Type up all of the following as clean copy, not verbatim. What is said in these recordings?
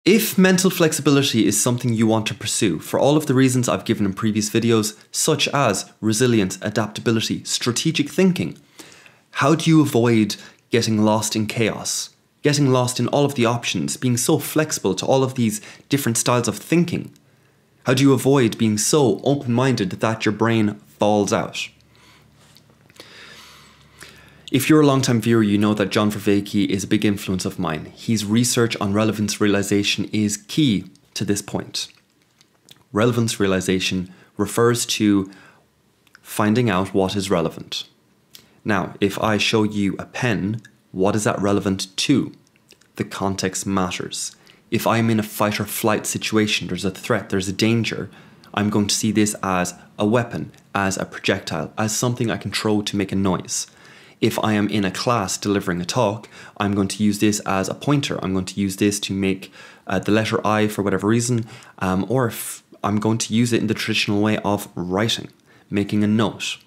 If mental flexibility is something you want to pursue, for all of the reasons I've given in previous videos, such as resilience, adaptability, strategic thinking, how do you avoid getting lost in chaos, getting lost in all of the options, being so flexible to all of these different styles of thinking? How do you avoid being so open-minded that your brain falls out? If you're a long-time viewer, you know that John Vervaeke is a big influence of mine. His research on relevance realization is key to this point. Relevance realization refers to finding out what is relevant. Now, if I show you a pen, what is that relevant to? The context matters. If I'm in a fight or flight situation, there's a threat, there's a danger, I'm going to see this as a weapon, as a projectile, as something I can throw to make a noise. If I am in a class delivering a talk, I'm going to use this as a pointer. I'm going to use this to make the letter I for whatever reason, or if I'm going to use it in the traditional way of writing, making a note.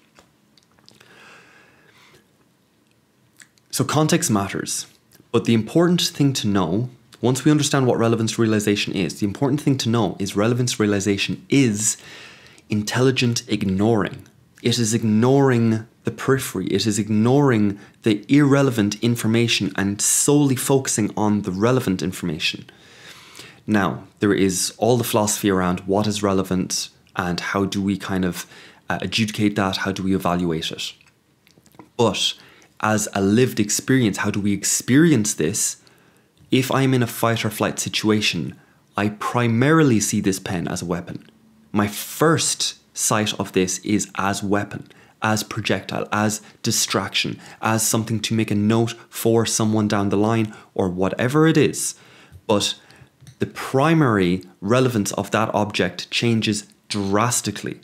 So context matters, but the important thing to know, once we understand what relevance realization is, the important thing to know is relevance realization is intelligent ignoring. It is ignoring the periphery. It is ignoring the irrelevant information and solely focusing on the relevant information. Now, there is all the philosophy around what is relevant and how do we kind of adjudicate that, how do we evaluate it. But as a lived experience, how do we experience this? If I'm in a fight or flight situation, I primarily see this pen as a weapon. My first sight of this is as weapon, as projectile, as distraction, as something to make a note for someone down the line or whatever it is. But the primary relevance of that object changes drastically.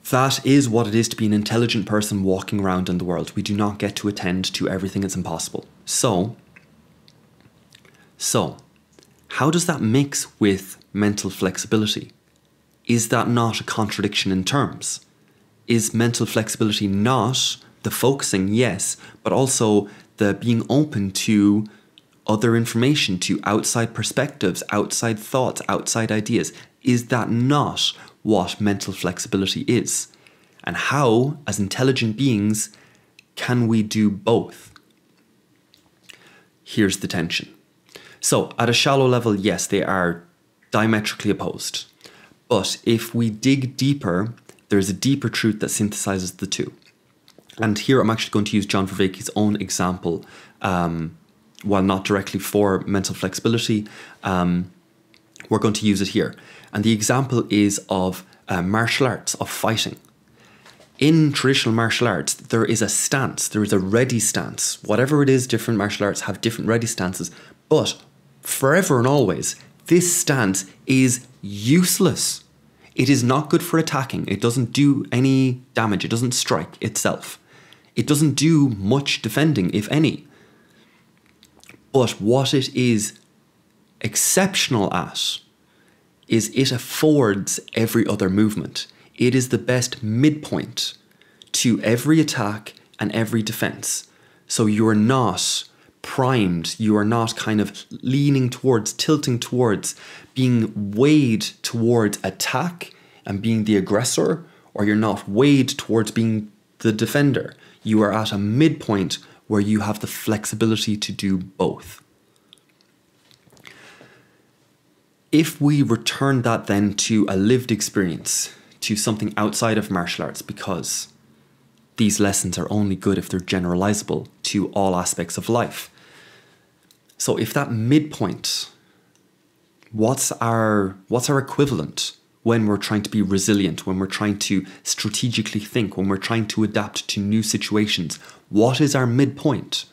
That is what it is to be an intelligent person walking around in the world. We do not get to attend to everything. It's impossible. So, how does that mix with mental flexibility? Is that not a contradiction in terms? Is mental flexibility not the focusing, yes, but also the being open to other information, to outside perspectives, outside thoughts, outside ideas? Is that not what mental flexibility is? And how, as intelligent beings, can we do both? Here's the tension. So, at a shallow level, yes, they are diametrically opposed. But if we dig deeper, there's a deeper truth that synthesizes the two. And here I'm actually going to use John Vervaeke's own example, while not directly for mental flexibility, we're going to use it here. And the example is of martial arts, of fighting. In traditional martial arts, there is a stance, there is a ready stance. Whatever it is, different martial arts have different ready stances. But forever and always, this stance is useless. It is not good for attacking. It doesn't do any damage. It doesn't strike itself. It doesn't do much defending, if any. But what it is exceptional at is it affords every other movement. It is the best midpoint to every attack and every defense. So you are not primed, you are not kind of leaning towards, tilting towards, being weighed towards attack and being the aggressor, or you're not weighed towards being the defender. You are at a midpoint where you have the flexibility to do both. If we return that then to a lived experience, to something outside of martial arts, because these lessons are only good if they're generalizable to all aspects of life. So if that midpoint, what's our equivalent when we're trying to be resilient, when we're trying to strategically think, when we're trying to adapt to new situations? What is our midpoint?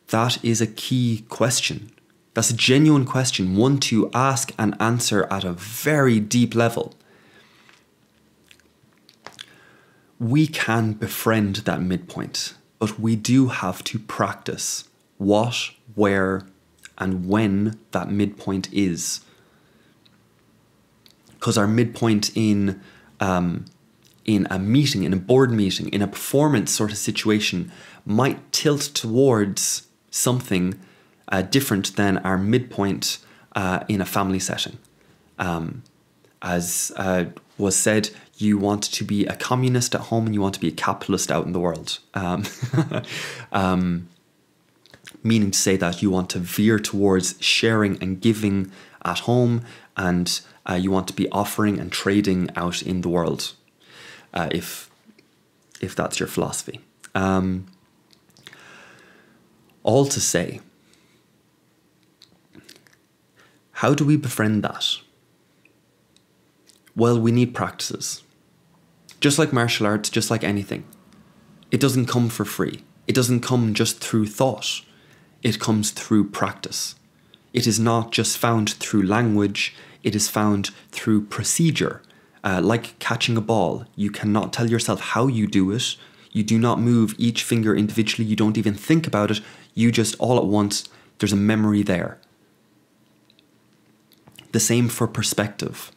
That is a key question. That's a genuine question, one to ask and answer at a very deep level. We can befriend that midpoint, but we do have to practice what, where, and when that midpoint is. Because our midpoint in a meeting, in a board meeting, in a performance sort of situation might tilt towards something different than our midpoint in a family setting. As was said, you want to be a communist at home and you want to be a capitalist out in the world. Meaning to say that you want to veer towards sharing and giving at home, and you want to be offering and trading out in the world, if that's your philosophy. All to say, how do we befriend that? Well, we need practices. Just like martial arts, just like anything. It doesn't come for free. It doesn't come just through thought. It comes through practice. It is not just found through language, it is found through procedure. Like catching a ball, you cannot tell yourself how you do it. You do not move each finger individually, you don't even think about it. You just all at once, there's a memory there. The same for perspective.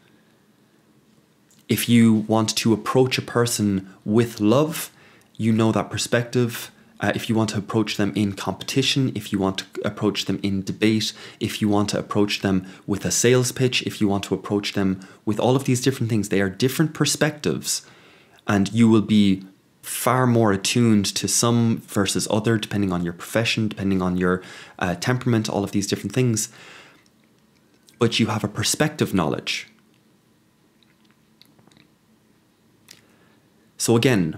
If you want to approach a person with love, you know that perspective. If you want to approach them in competition, if you want to approach them in debate, if you want to approach them with a sales pitch, if you want to approach them with all of these different things, they are different perspectives, and you will be far more attuned to some versus other, depending on your profession, depending on your temperament, all of these different things. But you have a perspective knowledge. So again,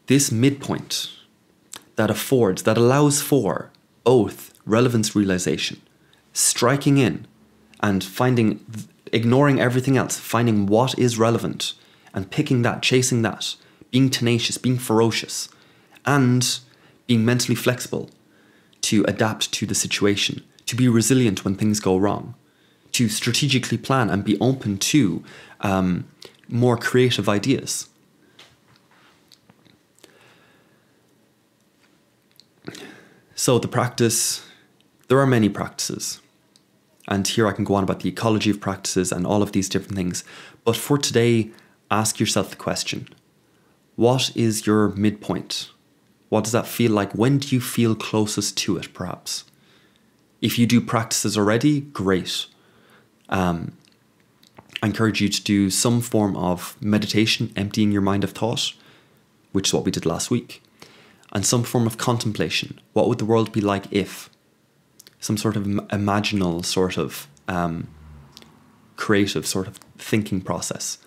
this midpoint that allows for both relevance realization, striking in and ignoring everything else, finding what is relevant and picking that, chasing that, being tenacious, being ferocious, and being mentally flexible to adapt to the situation, to be resilient when things go wrong, to strategically plan and be open to more creative ideas. So the practice, there are many practices. And here I can go on about the ecology of practices and all of these different things. But for today, ask yourself the question, what is your midpoint? What does that feel like? When do you feel closest to it, perhaps? If you do practices already, great. I encourage you to do some form of meditation, emptying your mind of thought, which is what we did last week. And some form of contemplation. What would the world be like if? Some sort of imaginal sort of creative sort of thinking process.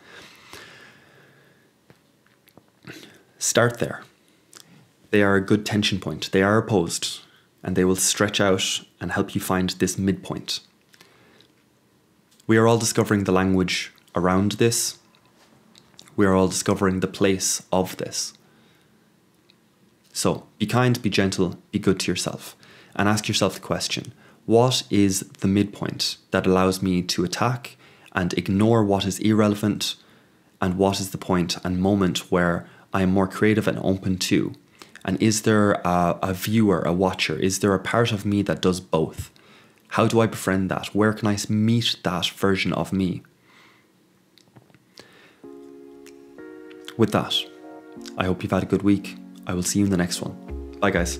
Start there. They are a good tension point. They are opposed, and they will stretch out and help you find this midpoint. We are all discovering the language around this. We are all discovering the place of this. So be kind, be gentle, be good to yourself, and ask yourself the question, what is the midpoint that allows me to attack and ignore what is irrelevant, and what is the point and moment where I am more creative and open to? And is there a viewer, a watcher? Is there a part of me that does both? How do I befriend that? Where can I meet that version of me? With that, I hope you've had a good week. I will see you in the next one. Bye, guys.